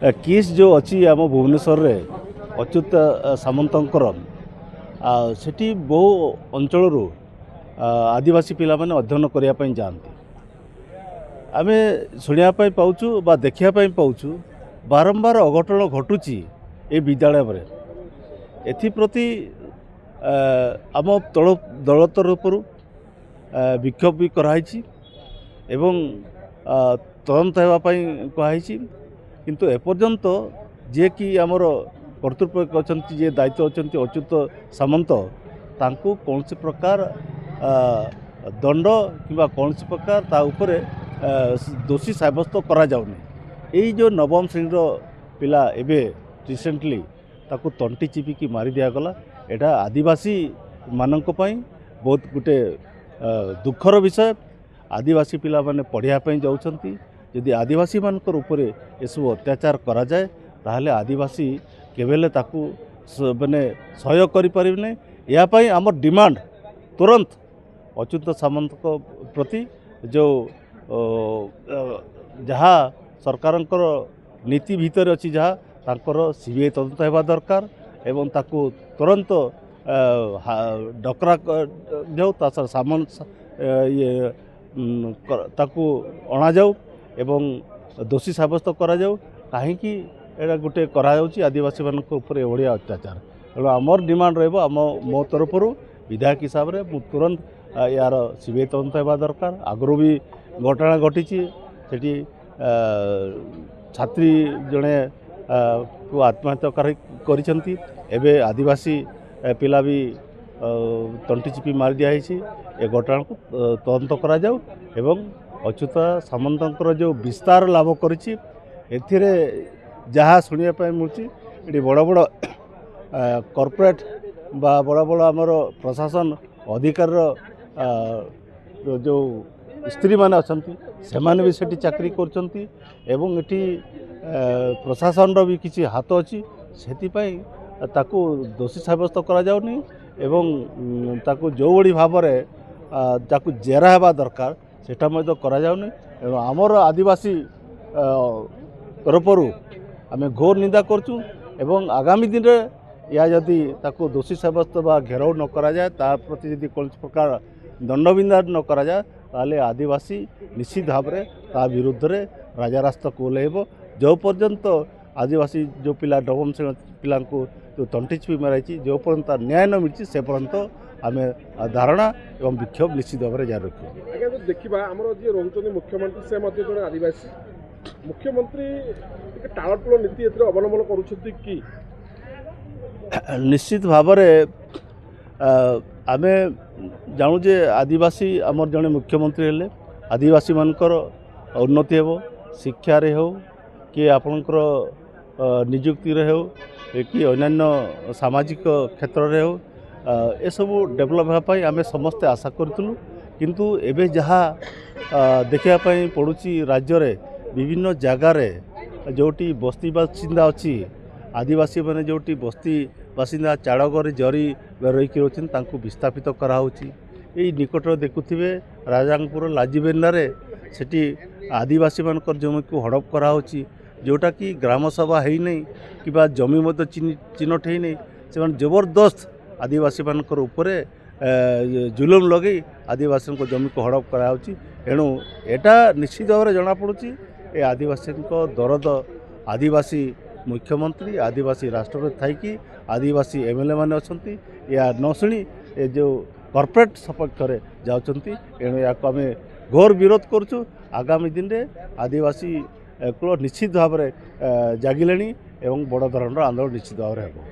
किस जो अच्छी आम भुवनेश्वर रे अच्युत सामंतर सेठी बहु अंचल आदिवासी पिला माने अध्ययन करने जाती आम शुणापी पाचु देखापी पाचु बारंबार अघटन घटुची ये विद्यालय में एप्रति आम दल तरफ विक्षोभ भी कराई एवं तदंत होगापी कहुई किंतु एपर्यंत जे कि आमर कर्तृपक्ष अच्छा जे दायित्व अच्छा अच्युत सामंत तांको कौन प्रकार दंड कि कौन प्रकार ता उपरे दोषी सब्यस्त करा जाउनी। एई जो नवम श्रेणी पिला एबे रिसेंटली ताको तंटी चिपिकी मारी दिगला एटा आदिवासी मानक पई बहुत गुटे दुखर विषय। आदिवासी पिला माने पढ़िया जाउछंती यदि आदिवासी मानकर उपरे ये सब अत्याचार करा जाए ताहले आदिवासी केवेले ताकू माने सहयोग करि परिबने। या पई हमर डिमांड तुरंत अच्युत सामंत को प्रति जो जहाँ सरकारंकर नीति भीतर अच्छी जहाँ तांकर सीबीआई तदंत होगा दरकार एवं ताकू तुरंत डकरा जाऊ तार सामन ये ताकू अणा जाऊ एवं दोषी सब्यस्त करा जाऊ कहीं एटा गोटे कराउची आदिवासी मानक ऊपर एभलिया अत्याचार। तेणु आमर डिमांड रहिबो आम मो तरफ विधायक हिसाब से मु तुरंत यार सीबीआई तदंत होगा दरकार। आगु भी घटना घटी सेठी छात्री जड़े को आत्महत्या करिसेंती एबे आदिवासी पिला भी तंटी चिपी मारी दिखाई ए घटना को तदंत करा जाऊ एवं अच्युत सामंतर जो विस्तार लाभ करिछि एथिरे जहाँ शुणापी मिलूँ बड़ बड़ कॉर्पोरेट बा बड़ बड़ आमर प्रशासन अधिकार जो स्त्री माने अछंती से माने भी सेठी चाकरी करछंती एवं एठी प्रशासन रो भी किछि हाथ अछि सेति पई ताकू दोषी सब्यस्त करा जाउनी एवं ताकू जो बड़ी भाव में ताकू जेरा हेबा दरकार सेटा मध्य करा जाउनी। एवं आमर आदिवासी तरफरु आमे घोर निंदा करचु एवं आगामी दिन रे या जदि ताकू दोषी सब्यस्त बा घेराव न करा जाए ता प्रति यदि कौन प्रकार दंडबिंदान न करा जाए ताले आदिवासी निश्चित भाव में ता विरुद्ध रे राजा रास्ता को ओह्लैब। जो पर्यंत आदिवासी जो पिला नवम श्रेणी पिला जो तंटी चिपी माराई जो पर्यंत न्याय न मिली से पर्यंत आम धारणा एवं विक्षोभ निश्चित भाव में जारी रखिए। आगे जो देखा आमर जी रोचे मुख्यमंत्री से जड़े आदिवासी मुख्यमंत्री टालटूल नीति अवलंबन करुँच कि निश्चित भाव में आम जानू जे आदिवासी आमर जड़े मुख्यमंत्री हेले आदिवासी मानकर उन्नति हो शिक्षा रे हो कि आपणकर निजुक्ति रे हो कि अन्य सामाजिक क्षेत्र रे हो ए सबू डेभलप होगापी आम समस्ते आशा करूँ किंतु एबे जहाँ देखापी पड़ुची राज्य रे विभिन्न जगार जोटी बस्ती बासिंदा अच्छी आदिवासी मैंने जोटी बस्ती बासिंदा चाड़गर जरी रहीकि रोचन तांको विस्थापित कराउची। यही निकट देखुथिबे राजापुर लाजिबेन्नारे सेठी आदिवासी मानकर जमी को हड़प कराउची जोटा कि ग्राम सभा है नहीं कि जमी मत चिन्हट है नहीं से जबरदस्त आदिवासी मानकर उपरे जुलुम लगे आदिवासी जमी को हड़प कराउची। एणु एटा निश्चित भाव में जना पड़ुची ए आदिवासी दरद आदिवासी मुख्यमंत्री आदिवासी राष्ट्रपति थी आदिवासी एमएलए माने अछंती या न शुणी ए जो कॉर्पोरेट सपक्ष में जाउछंती। एणु या आम घोर विरोध करुचु। आगामी दिन में आदिवासी कुल निश्चित भाव में जागिले एवं बड़ धरणर आंदोलन निश्चित भाव में हो।